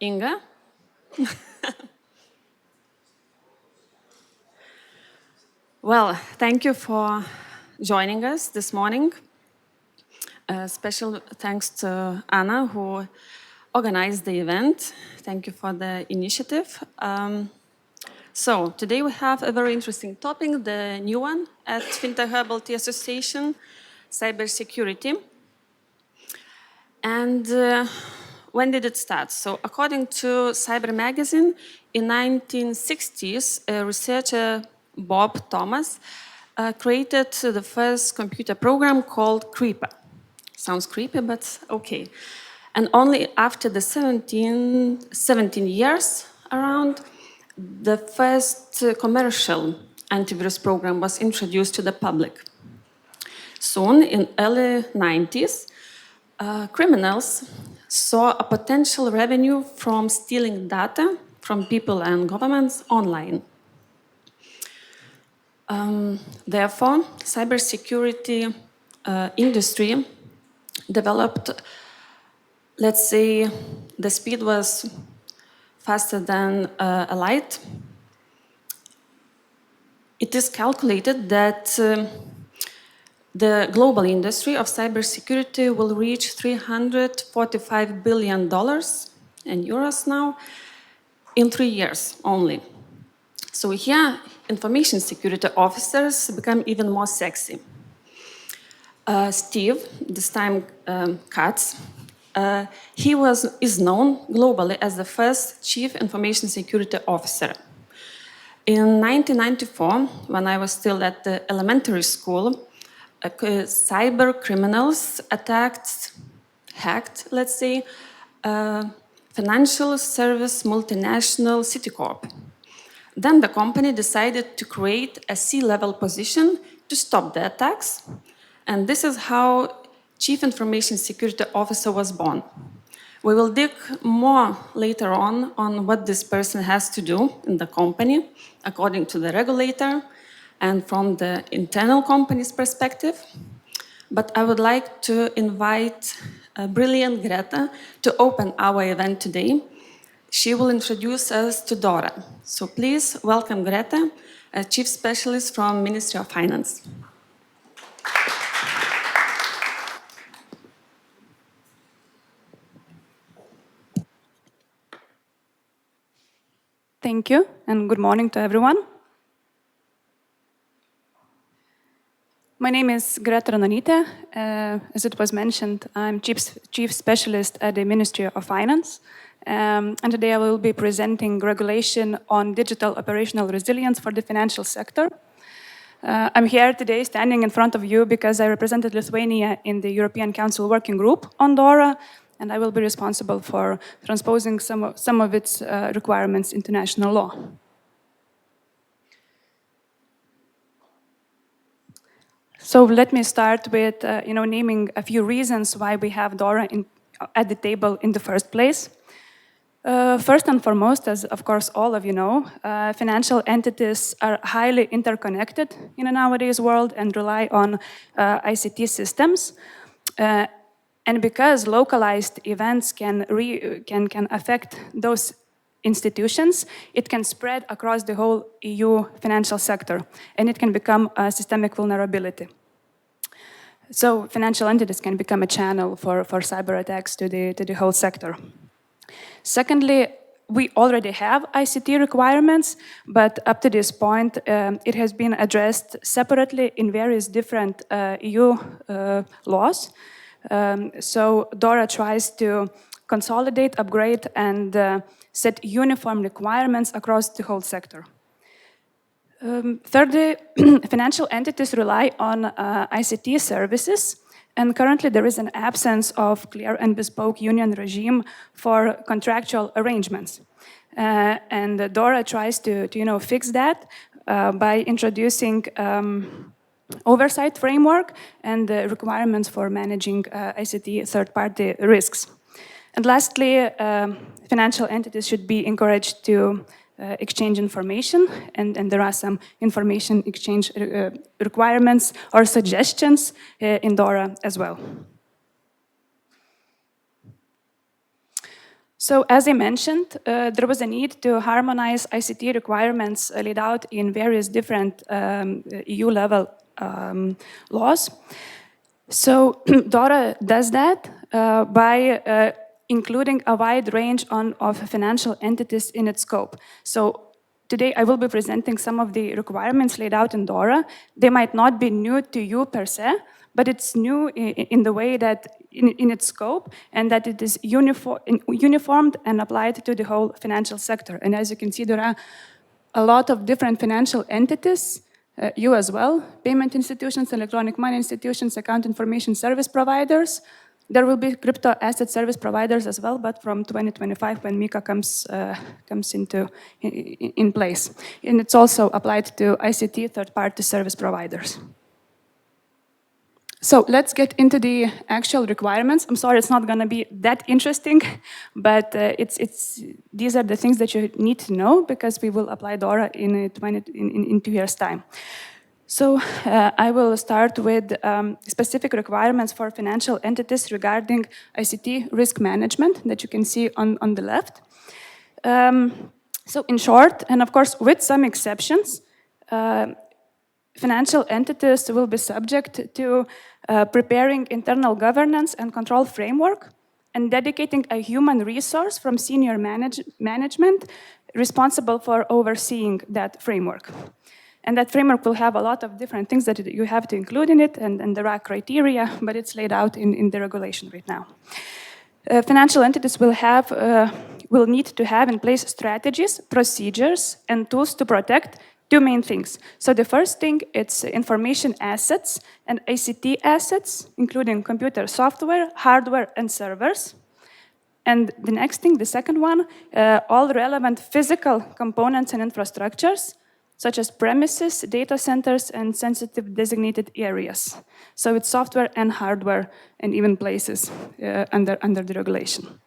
Inga. Well, thank you for joining us this morning. Special thanks to Anna, who organized the event. Thank you for the initiative. So today we have a very interesting topic, the new one at Fintech Hub LT Association, cybersecurity. And when did it start? So according to Cyber Magazine, in 1960s, a researcher, Bob Thomas, created the first computer program called Creeper. Sounds creepy, but okay. And only after the 17 years around, the first commercial antivirus program was introduced to the public. Soon, in early 90s, criminals saw a potential revenue from stealing data from people and governments online. Therefore, cybersecurity industry developed, let's say, the speed was faster than a light. It is calculated that the global industry of cybersecurity will reach $345 billion in euros now in 3 years only. So here, information security officers become even more sexy. Steve, this time Katz, he is known globally as the first chief information security officer. In 1994, when I was still at the elementary school, cyber criminals hacked, let's say, financial service multinational Citicorp. Then the company decided to create a C-level position to stop the attacks. And this is how Chief Information Security Officer was born. We will dig more later on what this person has to do in the company, according to the regulator, and from the internal company's perspective. But I would like to invite brilliant Greta to open our event today. She will introduce us to Dora. So please welcome Greta, a Chief Specialist from Ministry of Finance. Thank you, and good morning to everyone. My name is Greta Ranonytė. As it was mentioned, I'm Chief Specialist at the Ministry of Finance. And today I will be presenting regulation on digital operational resilience for the financial sector. I'm here today standing in front of you because I represented Lithuania in the European Council Working Group on DORA, and I will be responsible for transposing some of its requirements into national law. So let me start with naming a few reasons why we have DORA at the table in the first place. First and foremost, as of course all of you know, financial entities are highly interconnected in a nowadays world and rely on ICT systems. And because localized events can affect those institutions, it can spread across the whole EU financial sector, and it can become a systemic vulnerability. So financial entities can become a channel for cyber attacks to the whole sector. Secondly, we already have ICT requirements, but up to this point, it has been addressed separately in various different EU laws. So DORA tries to consolidate, upgrade, and set uniform requirements across the whole sector. Thirdly, financial entities rely on ICT services, and currently there is an absence of clear and bespoke union regime for contractual arrangements. And DORA tries to fix that by introducing oversight framework and the requirements for managing ICT third-party risks. And lastly, financial entities should be encouraged to exchange information, and there are some information exchange requirements or suggestions in DORA as well. So as I mentioned, there was a need to harmonize ICT requirements laid out in various different EU-level laws. So DORA does that by including a wide range of financial entities in its scope. So today I will be presenting some of the requirements laid out in DORA. They might not be new to you per se, but it's new in the way that in its scope, and that it is uniformed and applied to the whole financial sector. And as you can see, there are a lot of different financial entities, you as well, payment institutions, electronic money institutions, account information service providers. There will be crypto asset service providers as well, but from 2025 when MiCA comes in place. And it's also applied to ICT third-party service providers. So let's get into the actual requirements. I'm sorry, it's not going to be that interesting, but these are the things that you need to know because we will apply DORA in 2 years' time. So I will start with specific requirements for financial entities regarding ICT risk management that you can see on the left. So in short, and of course with some exceptions, financial entities will be subject to preparing internal governance and control framework and dedicating a human resource from senior management responsible for overseeing that framework. And that framework will have a lot of different things that you have to include in it, and there are criteria, but it's laid out in the regulation right now. Financial entities will need to have in place strategies, procedures, and tools to protect two main things. So the first thing, it's information assets and ICT assets, including computer software, hardware, and servers. And the next thing, the second one, all relevant physical components and infrastructures, such as premises, data centers, and sensitive designated areas. So it's software and hardware and even places under the regulation.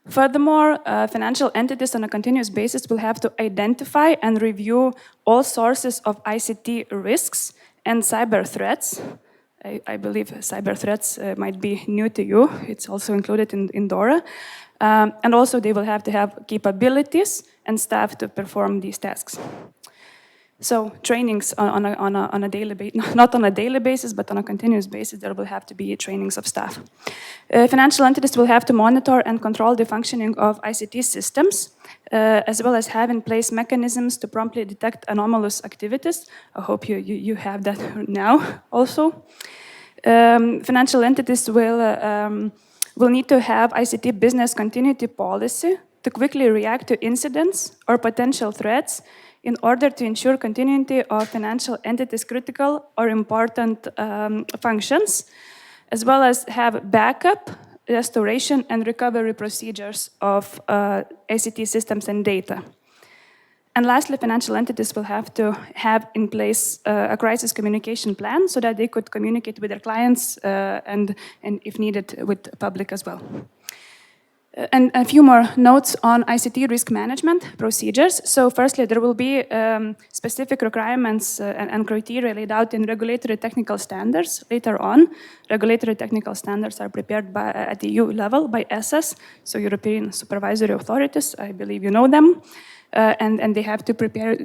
Furthermore, financial entities on a continuous basis will have to identify and review all sources of ICT risks and cyber threats. I believe cyber threats might be new to you. It's also included in DORA. And also they will have to have capabilities and staff to perform these tasks. So trainings on a daily basis, not on a daily basis, but on a continuous basis, there will have to be trainings of staff. Financial entities will have to monitor and control the functioning of ICT systems, as well as have in place mechanisms to promptly detect anomalous activities. I hope you have that now also. Financial entities will need to have ICT business continuity policy to quickly react to incidents or potential threats in order to ensure continuity of financial entities' critical or important functions, as well as have backup, restoration, and recovery procedures of ICT systems and data. And lastly, financial entities will have to have in place a crisis communication plan so that they could communicate with their clients and if needed, with the public as well. And a few more notes on ICT risk management procedures. So firstly, there will be specific requirements and criteria laid out in regulatory technical standards later on. Regulatory technical standards are prepared at the EU level by ESAs, so European Supervisory Authorities. I believe you know them. And they have to prepare,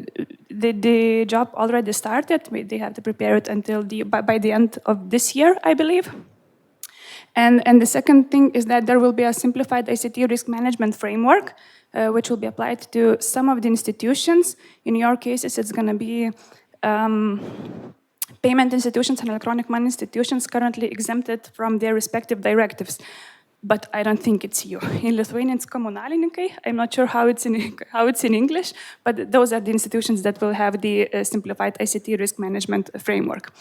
the job already started. They have to prepare it until by the end of this year, I believe. And the second thing is that there will be a simplified ICT risk management framework, which will be applied to some of the institutions. In your cases, it's going to be payment institutions and electronic money institutions currently exempted from their respective directives. But I don't think it's you. In Lithuanian, it's kommunalininkai. I'm not sure how it's in English, but those are the institutions that will have the simplified ICT risk management framework.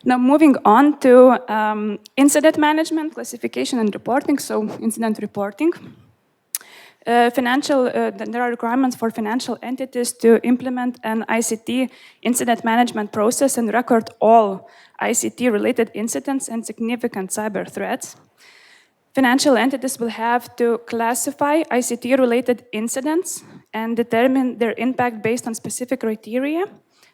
Now, moving on to incident management, classification, and reporting, so incident reporting. There are requirements for financial entities to implement an ICT incident management process and record all ICT-related incidents and significant cyber threats. Financial entities will have to classify ICT-related incidents and determine their impact based on specific criteria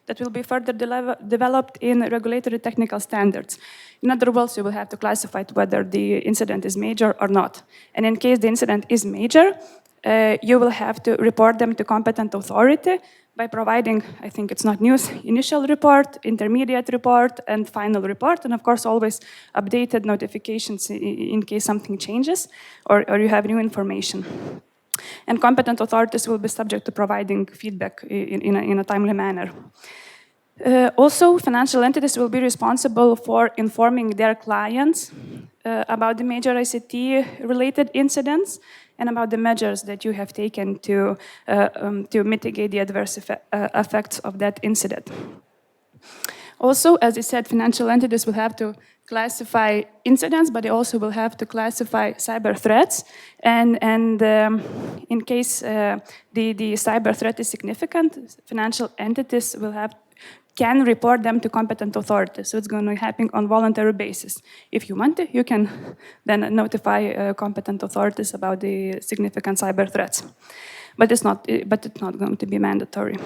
that will be further developed in regulatory technical standards. In other words, you will have to classify whether the incident is major or not. And in case the incident is major, you will have to report them to competent authority by providing, I think it's not news, initial report, intermediate report, and final report, and of course always updated notifications in case something changes or you have new information. And competent authorities will be subject to providing feedback in a timely manner. Also, financial entities will be responsible for informing their clients about the major ICT-related incidents and about the measures that you have taken to mitigate the adverse effects of that incident. Also, as I said, financial entities will have to classify incidents, but they also will have to classify cyber threats. And in case the cyber threat is significant, financial entities can report them to competent authorities. So it's going to happen on voluntary basis. If you want to, you can then notify competent authorities about the significant cyber threats. But it's not going to be mandatory.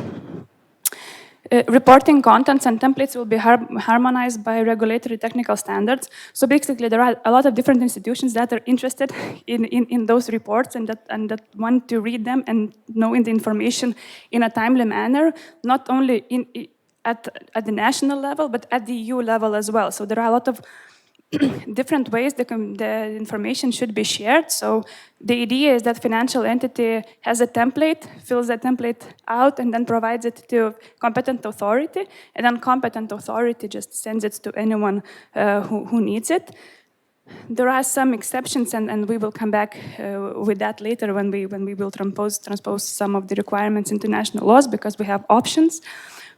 Reporting contents and templates will be harmonized by regulatory technical standards. So basically, there are a lot of different institutions that are interested in those reports and that want to read them and knowing the information in a timely manner, not only at the national level, but at the EU level as well. So there are a lot of different ways the information should be shared. So the idea is that financial entity has a template, fills that template out, and then provides it to competent authority, and then competent authority just sends it to anyone who needs it. There are some exceptions, and we will come back with that later when we will transpose some of the requirements into national laws, because we have options.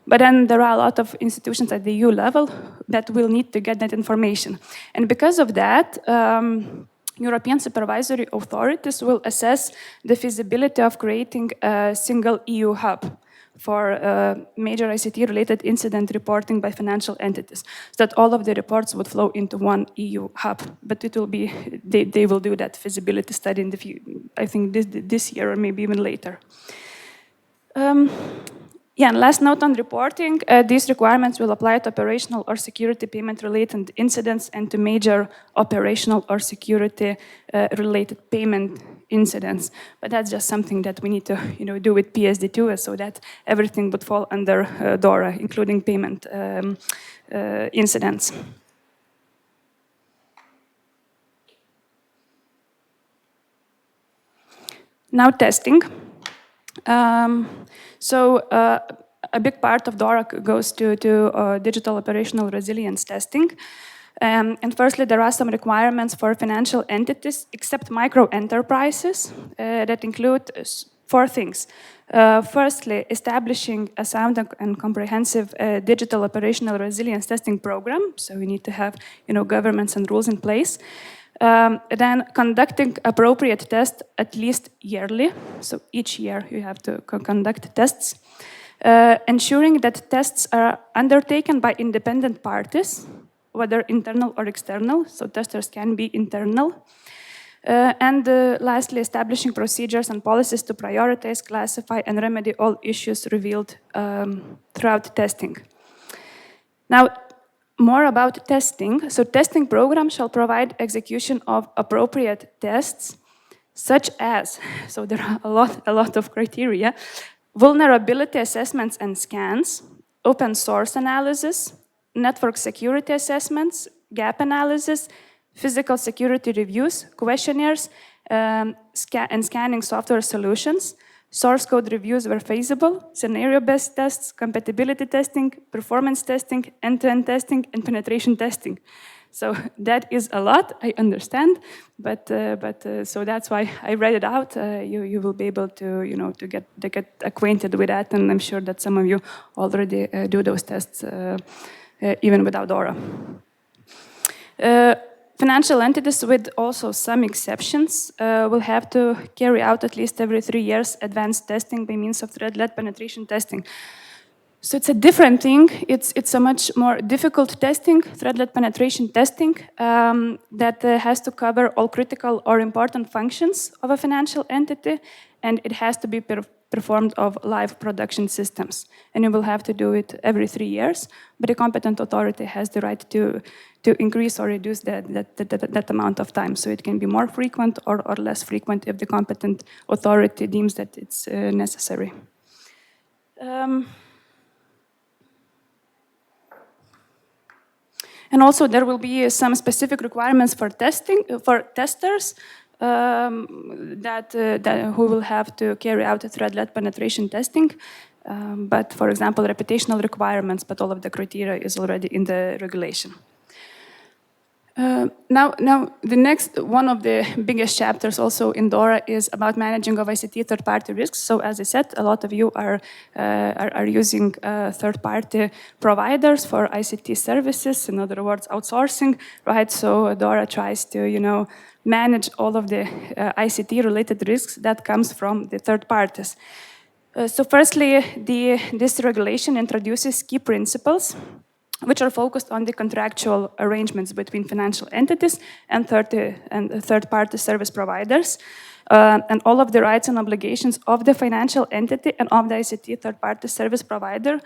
But then there are a lot of institutions at the EU level that will need to get that information. And because of that, European supervisory authorities will assess the feasibility of creating a single EU hub for major ICT-related incident reporting by financial entities, so that all of the reports would flow into one EU hub. But it will be, they will do that feasibility study in the I think this year or maybe even later. Yeah, and last note on reporting, these requirements will apply to operational or security payment-related incidents and to major operational or security-related payment incidents. But that's just something that we need to do with PSD2 so that everything would fall under DORA, including payment incidents. Now testing. A big part of DORA goes to digital operational resilience testing. And firstly, there are some requirements for financial entities, except micro enterprises, that include 4 things. Firstly, establishing a sound and comprehensive digital operational resilience testing program. So we need to have governments and rules in place. Then conducting appropriate tests at least yearly. So each year you have to conduct tests. Ensuring that tests are undertaken by independent parties, whether internal or external. So testers can be internal. And lastly, establishing procedures and policies to prioritize, classify, and remedy all issues revealed throughout testing. Now, more about testing. So testing program shall provide execution of appropriate tests, such as, so there are a lot of criteria, vulnerability assessments and scans, open source analysis, network security assessments, gap analysis, physical security reviews, questionnaires, and scanning software solutions, source code reviews where feasible, scenario-based tests, compatibility testing, performance testing, end-to-end testing, and penetration testing. So that is a lot, I understand, but so that's why I read it out. You will be able to to get acquainted with that, and I'm sure that some of you already do those tests even without DORA. Financial entities, with also some exceptions, will have to carry out at least every 3 years advanced testing by means of thread-led penetration testing. So it's a different thing. It's a much more difficult testing, threadlet penetration testing, that has to cover all critical or important functions of a financial entity, and it has to be performed of live production systems. And you will have to do it every 3 years, but the competent authority has the right to increase or reduce that amount of time. So it can be more frequent or less frequent if the competent authority deems that it's necessary. And also there will be some specific requirements for testing, for testers, who will have to carry out thread-led penetration testing. But for example, reputational requirements, but all of the criteria is already in the regulation. Now, the next one of the biggest chapters also in DORA is about managing of ICT third-party risks. So, as I said, a lot of you are using third-party providers for ICT services. In other words, outsourcing, right? So DORA tries to, manage all of the ICT-related risks that comes from the third parties. So, firstly, this regulation introduces key principles which are focused on the contractual arrangements between financial entities and third-party service providers, and all of the rights and obligations of the financial entity and of the ICT third-party service provider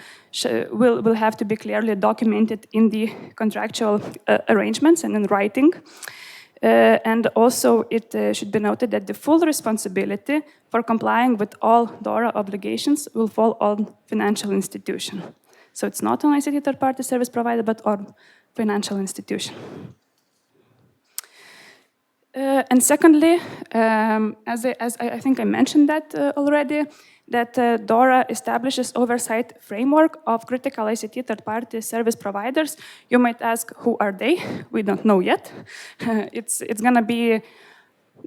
will have to be clearly documented in the contractual arrangements and in writing. And also, it should be noted that the full responsibility for complying with all DORA obligations will fall on financial institution. So it's not only ICT third-party service provider, but on financial institution. And secondly, as I think I mentioned that already, that DORA establishes oversight framework of critical ICT third-party service providers. You might ask, who are they? We don't know yet. It's going to be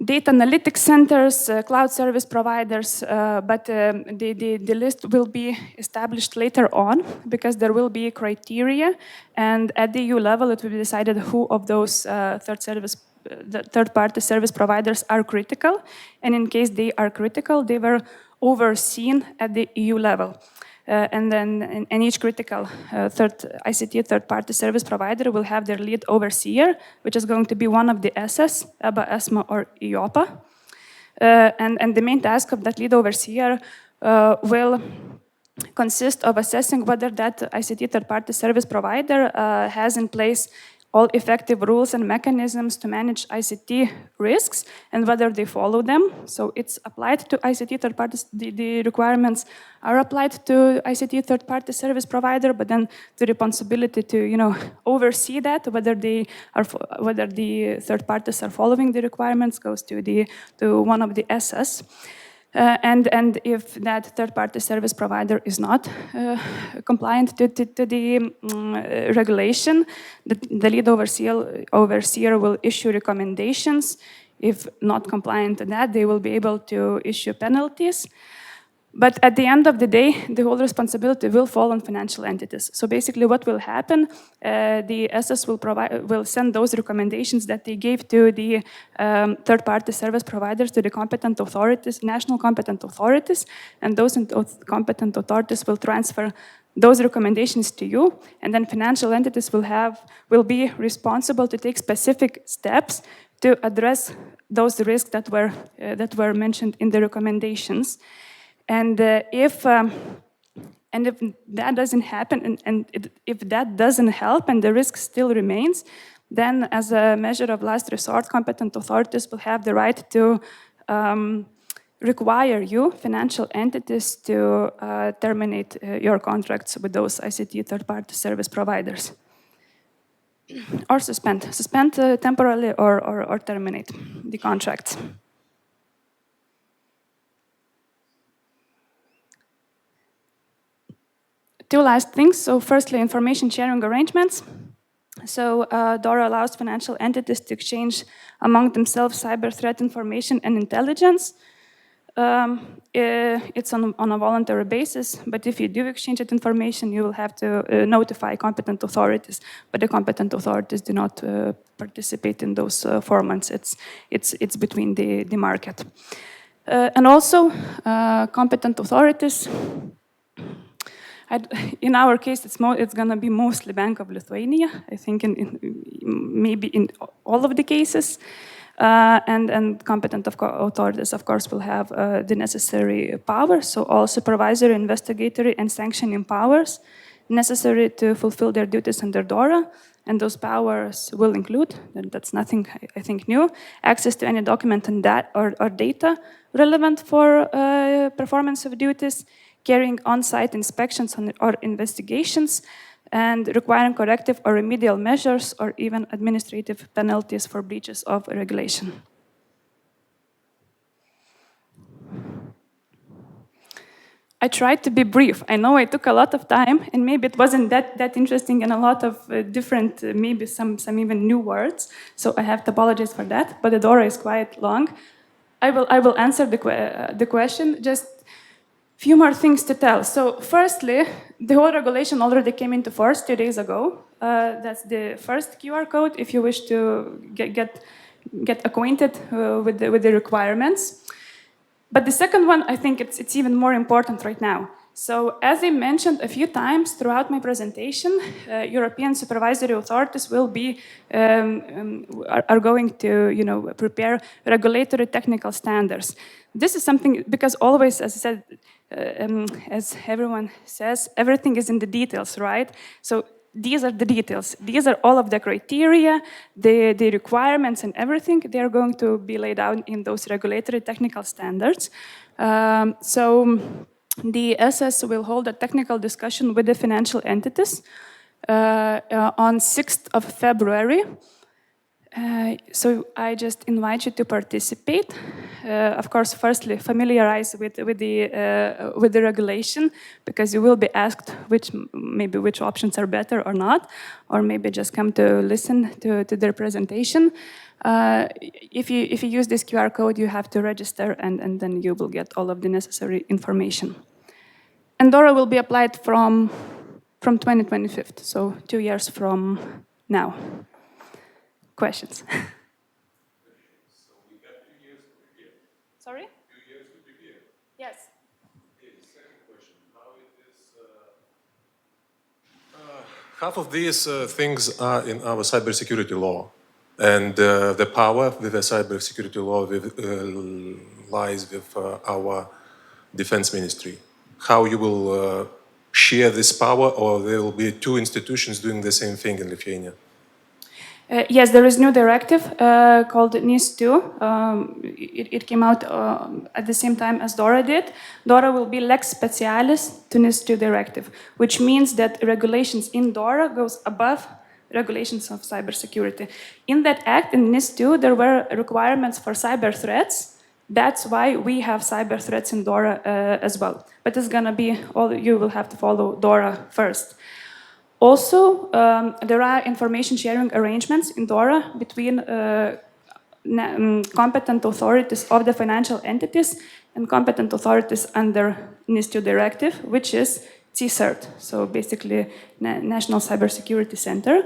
data analytics centers, cloud service providers, but the list will be established later on because there will be criteria, and at the EU level it will be decided who of those third-party service providers are critical, and in case they are critical, they were overseen at the EU level. And then in each critical ICT third-party service provider will have their lead overseer, which is going to be one of the SS, EBA, ESMA, or EIOPA. And the main task of that lead overseer will consist of assessing whether that ICT third-party service provider has in place all effective rules and mechanisms to manage ICT risks and whether they follow them. So it's applied to ICT third parties, the requirements are applied to ICT third-party service provider, but then the responsibility to oversee that, whether the third parties are following the requirements goes to one of the SS. And if that third-party service provider is not compliant to the regulation, the lead overseer will issue recommendations. If not compliant to that, they will be able to issue penalties. But at the end of the day, the whole responsibility will fall on financial entities. So basically what will happen, the SS will send those recommendations that they gave to the third-party service providers to the competent authorities, national competent authorities, and those competent authorities will transfer those recommendations to you, and then financial entities will be responsible to take specific steps to address those risks that were mentioned in the recommendations. And if that doesn't happen, if that doesn't help and the risk still remains, then as a measure of last resort, competent authorities will have the right to require you, financial entities, to terminate your contracts with those ICT third-party service providers. Or suspend temporarily or terminate the contracts. Two last things. So firstly, information sharing arrangements. So DORA allows financial entities to exchange among themselves cyber threat information and intelligence. It's on a voluntary basis, but if you do exchange that information, you will have to notify competent authorities, but the competent authorities do not participate in those formats. It's between the market. And also, competent authorities In our case, it's going to be mostly Bank of Lithuania, I think maybe in all of the cases. And competent authorities, of course, will have the necessary powers, so all supervisory, investigatory, and sanctioning powers necessary to fulfill their duties under DORA. And those powers will include, and that's nothing, I think, new, access to any document and or data relevant for performance of duties, carrying on-site inspections or investigations, and requiring corrective or remedial measures or even administrative penalties for breaches of regulation. I tried to be brief. I know I took a lot of time, and maybe it wasn't that interesting, and a lot of different, maybe some even new words. So I have to apologize for that. But the DORA is quite long. I will answer the question. Just few more things to tell. So firstly, the whole regulation already came into force 2 days ago. That's the first QR code if you wish to get acquainted with the requirements. But the second one, I think it's even more important right now. So as I mentioned a few times throughout my presentation, European supervisory authorities will be are going to prepare regulatory technical standards. This is something because always, as I said, as everyone says, everything is in the details, right? So these are the details. These are all of the criteria, the requirements and everything. They are going to be laid out in those regulatory technical standards. So the SS will hold a technical discussion with the financial entities on 6th of February. So I just invite you to participate. Of course, firstly, familiarize with the regulation, because you will be asked which options are better or not, or maybe just come to listen to their presentation. If you use this QR code, you have to register, and then you will get all of the necessary information. And DORA will be applied from 2025, so 2 years from now. Questions? So we got 2 years to prepare. Sorry? 2 years to prepare. Yes. Okay, second question. How it is? Half of these things are in our cybersecurity law, and the power with the cybersecurity law lies with our defense ministry. How you will share this power, or there will be two institutions doing the same thing in Lithuania? Yes, there is new directive called NIS2. It came out at the same time as DORA did. DORA will be lex specialis to NIS2 directive, which means that regulations in DORA goes above regulations of cybersecurity. In that act, in NIS2, there were requirements for cyber threats. That's why we have cyber threats in DORA as well. But it's going to be you will have to follow DORA first. Also, there are information sharing arrangements in DORA between competent authorities of the financial entities and competent authorities under NIS2 directive, which is CSIRT, so basically National Cybersecurity Center.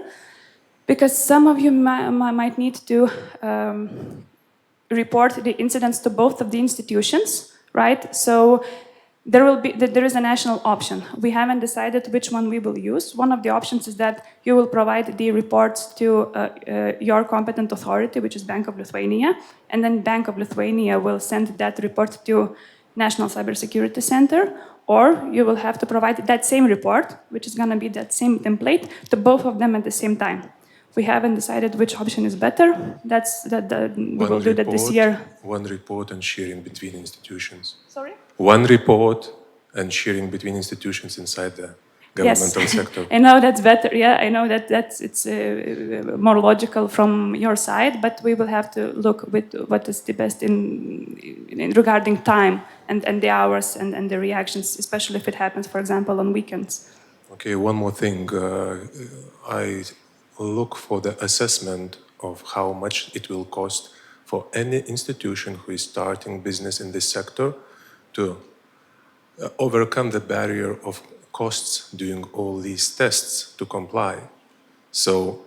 Because some of you might need to report the incidents to both of the institutions, right? So there is a national option. We haven't decided which one we will use. One of the options is that you will provide the reports to your competent authority, which is Bank of Lithuania, and then Bank of Lithuania will send that report to National Cybersecurity Center, or you will have to provide that same report, which is going to be that same template, to both of them at the same time. We haven't decided which option is better. We will do that this year. One report and sharing between institutions. Sorry? One report and sharing between institutions inside the governmental sector. I know that's better. Yeah, I know it's more logical from your side, but we will have to look with what is the best in regarding time and the hours and the reactions, especially if it happens, for example, on weekends. Okay, one more thing. I look for the assessment of how much it will cost for any institution who is starting business in this sector to overcome the barrier of costs doing all these tests to comply. So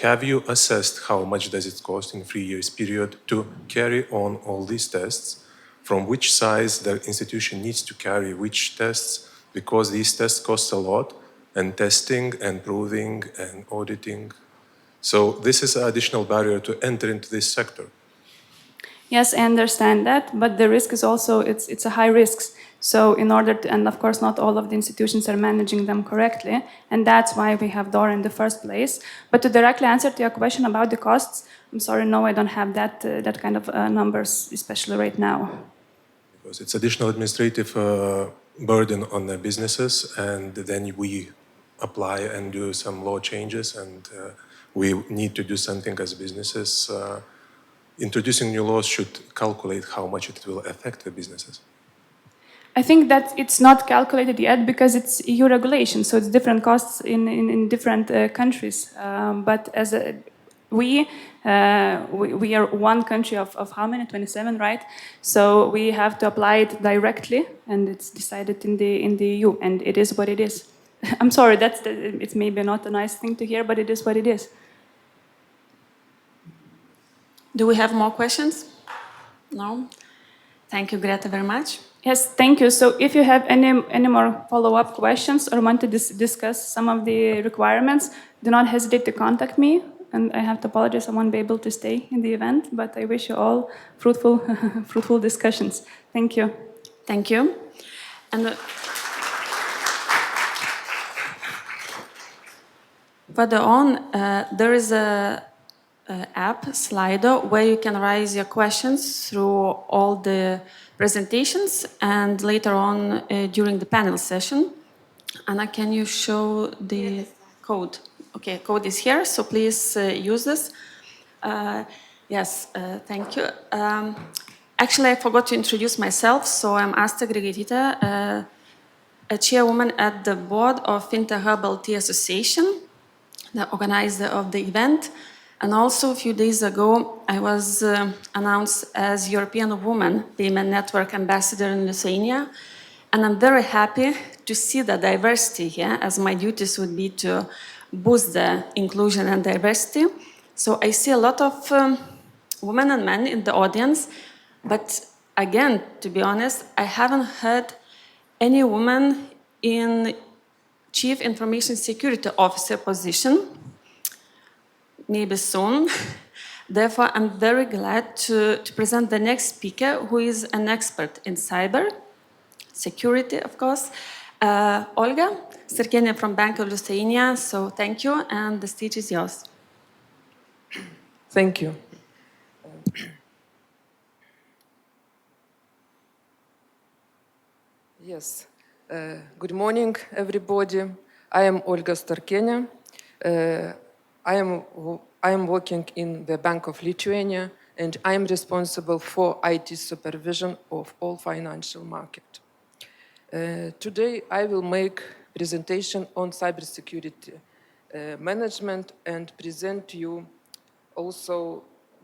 have you assessed how much does it cost in 3 years period to carry on all these tests? From which size the institution needs to carry which tests, because these tests cost a lot, and testing and proving and auditing. So this is an additional barrier to enter into this sector. Yes, I understand that, but the risk is also, it's a high risk. So in order to, and of course not all of the institutions are managing them correctly, and that's why we have DORA in the first place. But to directly answer to your question about the costs, I'm sorry, no, I don't have that kind of numbers, especially right now. Because it's additional administrative burden on the businesses, and then we apply and do some law changes, and we need to do something as businesses. Introducing new laws should calculate how much it will affect the businesses. I think that it's not calculated yet because it's EU regulation, so it's different costs in different countries. But as we are one country of how many? 27, right? So we have to apply it directly, and it's decided in the EU, and it is what it is. I'm sorry, it's maybe not a nice thing to hear, but it is what it is. Do we have more questions? No? Thank you, Greta, very much. Yes, thank you. So if you have any more follow-up questions or want to discuss some of the requirements, do not hesitate to contact me. And I have to apologize, I won't be able to stay in the event, but I wish you all fruitful, fruitful discussions. Thank you. Thank you. And further on, there is a app, Slido, where you can raise your questions through all the presentations and later on during the panel session. Anna, can you show the code? Okay, code is here, so please use this. Yes, thank you. Actually, I forgot to introduce myself, so I'm Asta Grigaitytė, a chairwoman at the board of Fintech Herbal Tea Association, the organizer of the event. And also a few days ago, I was announced as European Woman Payment Network Ambassador in Lithuania. And I'm very happy to see the diversity here, as my duties would be to boost the inclusion and diversity. So I see a lot of women and men in the audience, but again, to be honest, I haven't heard any woman in Chief Information Security Officer position. Maybe soon. Therefore, I'm very glad to present the next speaker, who is an expert in cyber security, of course, Olga Starkienė from Bank of Lithuania. So thank you, and the stage is yours. Thank you. Yes. Good morning, everybody. I am Olga Starkienė. I am working in the Bank of Lithuania, and I am responsible for IT supervision of all financial market. Today, I will make presentation on cybersecurity management and present you also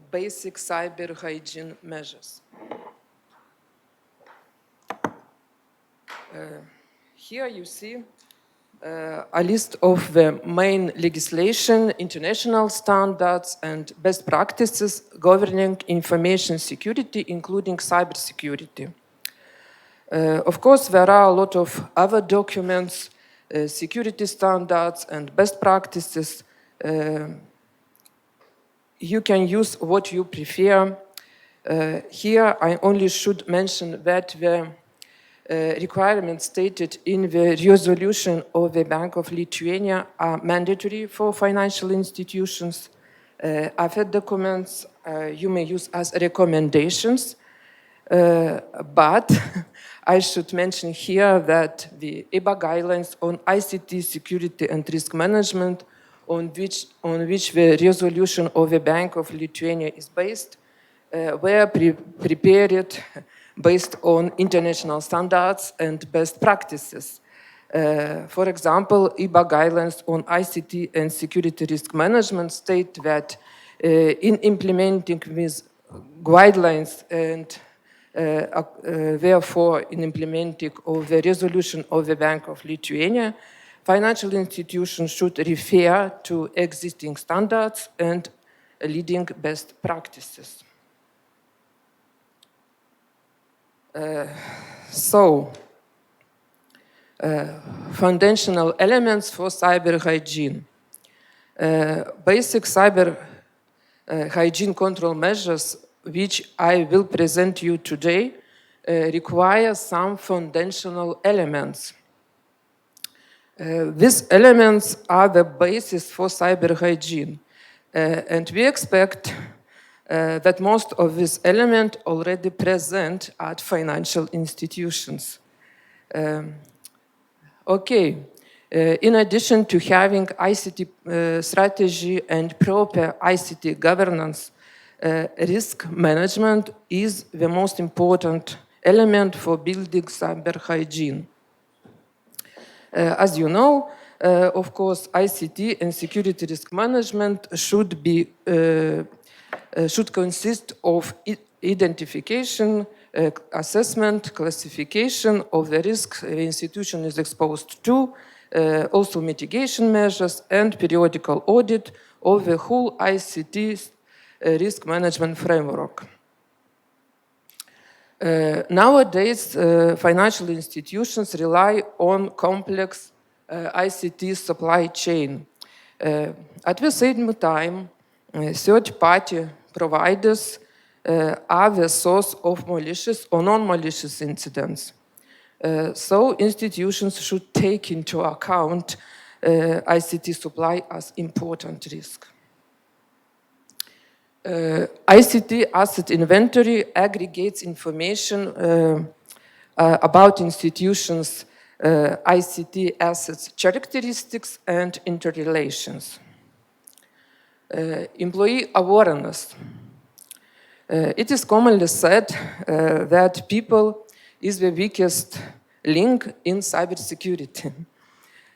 basic cyber hygiene measures. Here you see a list of the main legislation, international standards, and best practices governing information security, including cybersecurity. Of course, there are a lot of other documents, security standards, and best practices. You can use what you prefer. Here, I only should mention that the requirements stated in the resolution of the Bank of Lithuania are mandatory for financial institutions. Other documents you may use as recommendations, but I should mention here that the EBA guidelines on ICT security and risk management, on which the resolution of the Bank of Lithuania is based, were prepared based on international standards and best practices. For example, EBA guidelines on ICT and security risk management state that in implementing these guidelines and therefore in implementing of the resolution of the Bank of Lithuania, financial institutions should refer to existing standards and leading best practices. So, Foundational elements for cyber hygiene. Basic cyber hygiene control measures, which I will present you today, require some foundational elements. These elements are the basis for cyber hygiene, and we expect that most of these elements already present at financial institutions. In addition to having ICT strategy and proper ICT governance, risk management is the most important element for building cyber hygiene. As you know, of course, ICT and security risk management should consist of identification, assessment, classification of the risks the institution is exposed to, also mitigation measures and periodical audit of the whole ICT risk management framework. Nowadays, financial institutions rely on complex ICT supply chain. At the same time, third-party providers are the source of malicious or non-malicious incidents. So institutions should take into account ICT supply as important risk. ICT asset inventory aggregates information about institutions' ICT assets characteristics and interrelations. Employee awareness. It is commonly said that people is the weakest link in cybersecurity.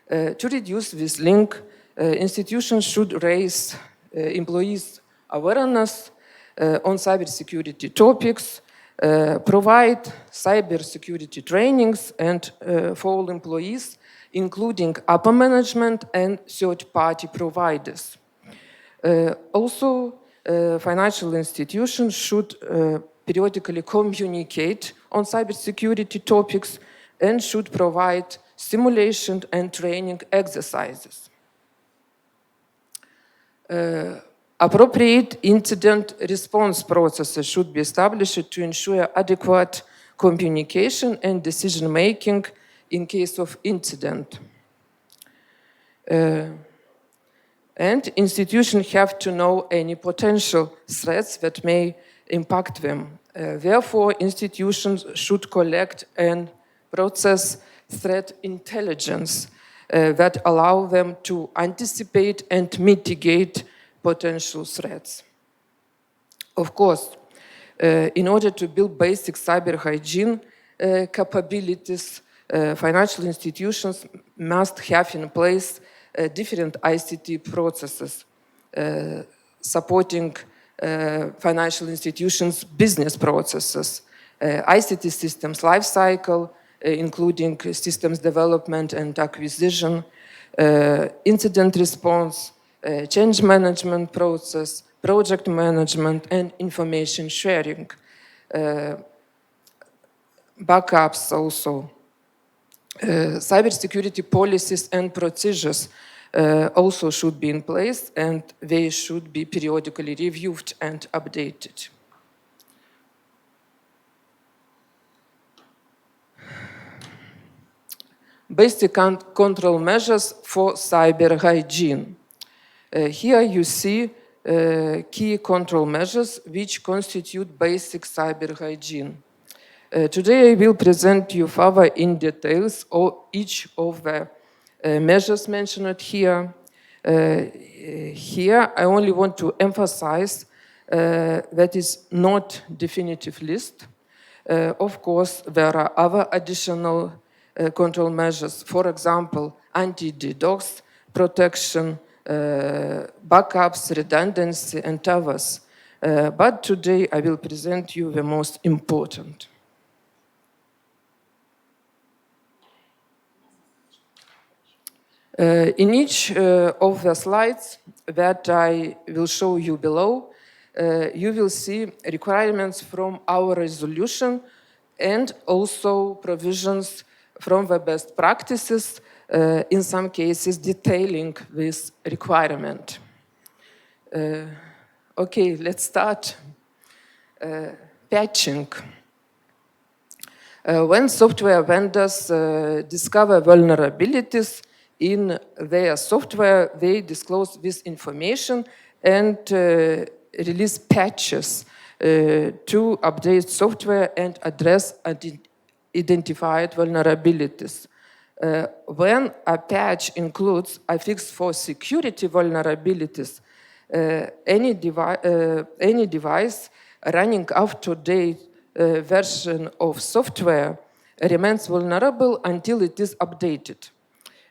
To reduce this link, institutions should raise employees' awareness on cybersecurity topics, provide cybersecurity trainings and for all employees, including upper management and third-party providers. Also, financial institutions should periodically communicate on cybersecurity topics and should provide simulation and training exercises. Appropriate incident response processes should be established to ensure adequate communication and decision-making in case of incident. And institutions have to know any potential threats that may impact them. Therefore, institutions should collect and process threat intelligence that allow them to anticipate and mitigate potential threats. Of course, in order to build basic cyber hygiene capabilities, financial institutions must have in place different ICT processes supporting financial institutions' business processes, ICT systems lifecycle, including systems development and acquisition, incident response, change management process, project management, and information sharing. Backups also. Cybersecurity policies and procedures also should be in place, and they should be periodically reviewed and updated. Basic control measures for cyber hygiene. Here you see key control measures which constitute basic cyber hygiene. Today I will present you further in details each of the measures mentioned here. Here I only want to emphasize that is not definitive list. Of course, there are other additional control measures, for example, anti-DDoS protection, backups, redundancy, and others. But today I will present you the most important. In each of the slides that I will show you below, you will see requirements from our resolution and also provisions from the best practices, in some cases detailing this requirement. Okay, let's start. Patching. When software vendors discover vulnerabilities in their software, they disclose this information and release patches to update software and address identified vulnerabilities. When a patch includes a fix for security vulnerabilities, any device running up-to-date version of software remains vulnerable until it is updated.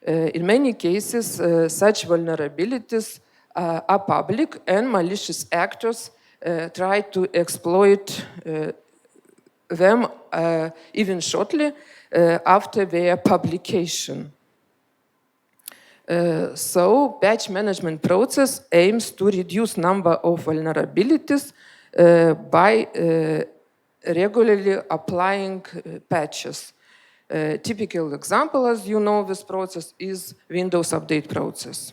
In many cases, such vulnerabilities are public and malicious actors try to exploit them even shortly after their publication. So, patch management process aims to reduce number of vulnerabilities by regularly applying patches. Typical example, as you know, this process is Windows update process.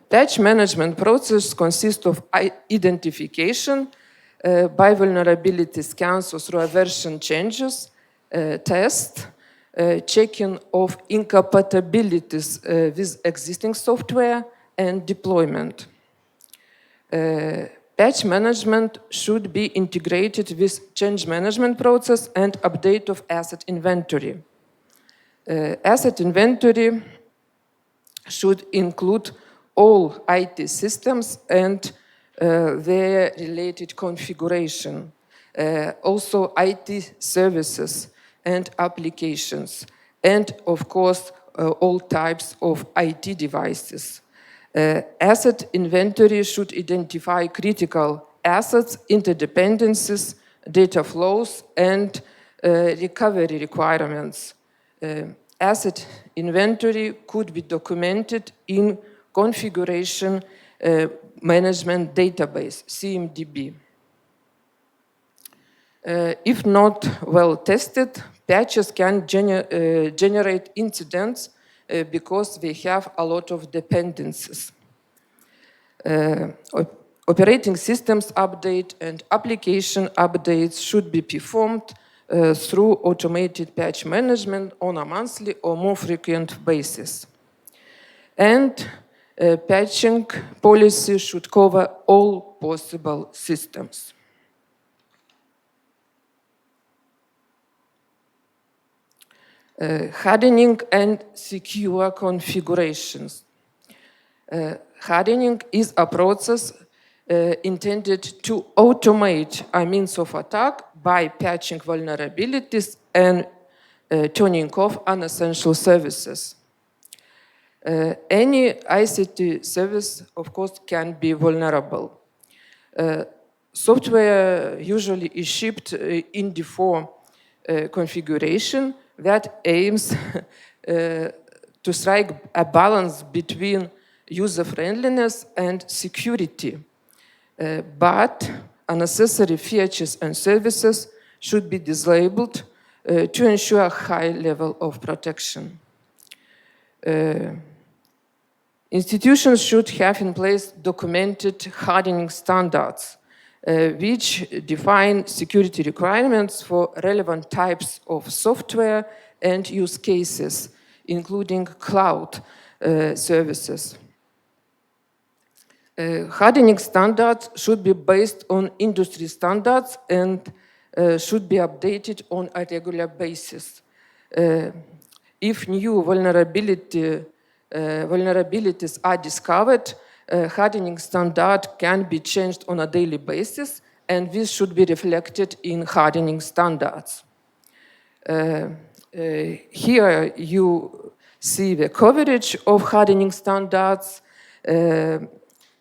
Patch management process consists of identification by vulnerability scans through a version changes, test, checking of incompatibilities with existing software, and deployment. Patch management should be integrated with change management process and update of asset inventory. Asset inventory should include all IT systems and their related configuration, also IT services and applications, and of course, all types of IT devices. Asset inventory should identify critical assets, interdependencies, data flows, and recovery requirements. Asset inventory could be documented in configuration management database, CMDB. If not well tested, patches can generate incidents because they have a lot of dependencies. Operating systems update and application updates should be performed through automated patch management on a monthly or more frequent basis. And patching policy should cover all possible systems. Hardening and secure configurations. Hardening is a process intended to automate a means of attack by patching vulnerabilities and turning off unessential services. Any ICT service, of course, can be vulnerable. Software usually is shipped in default configuration that aims to strike a balance between user-friendliness and security. But unnecessary features and services should be disabled to ensure a high level of protection. Institutions should have in place documented hardening standards, which define security requirements for relevant types of software and use cases, including cloud services. Hardening standards should be based on industry standards and should be updated on a regular basis. If new vulnerabilities are discovered, hardening standard can be changed on a daily basis, and this should be reflected in hardening standards. Here you see the coverage of hardening standards.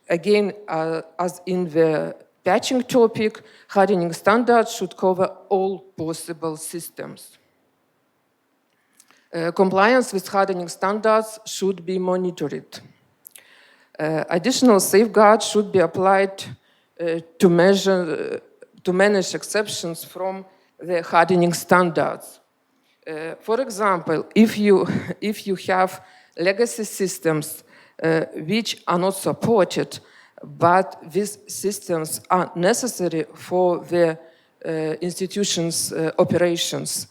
Again, as in the patching topic, hardening standards should cover all possible systems. Compliance with hardening standards should be monitored. Additional safeguards should be applied to manage exceptions from the hardening standards. For example, if you have legacy systems which are not supported, but these systems are necessary for the institution's operations,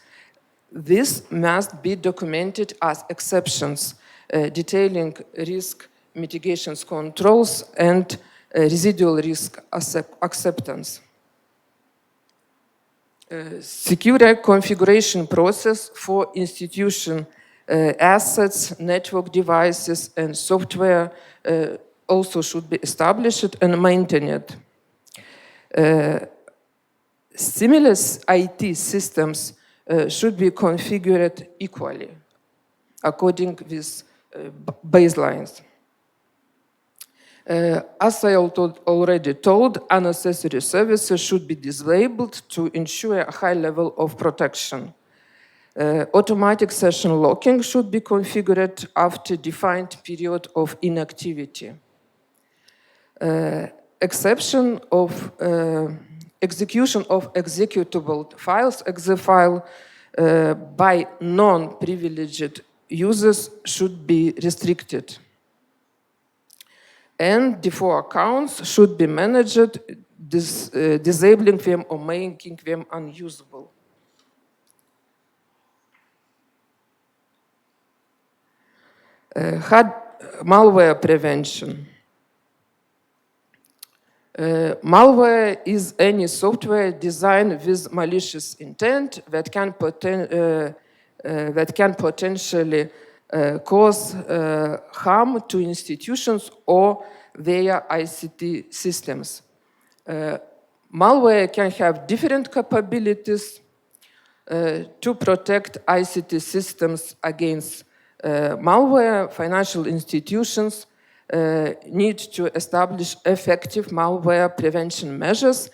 this must be documented as exceptions, detailing risk mitigation controls and residual risk acceptance. Secure configuration process for institution assets, network devices, and software also should be established and maintained. Similar IT systems should be configured equally according with baselines. As I already told, unnecessary services should be disabled to ensure a high level of protection. Automatic session locking should be configured after defined period of inactivity. Exception of execution of executable files, exefile, by non-privileged users should be restricted. And default accounts should be managed, disabling them or making them unusable. Malware prevention. Malware is any software designed with malicious intent that can potentially cause harm to institutions or their ICT systems. Malware can have different capabilities to protect ICT systems against malware. Financial institutions need to establish effective malware prevention measures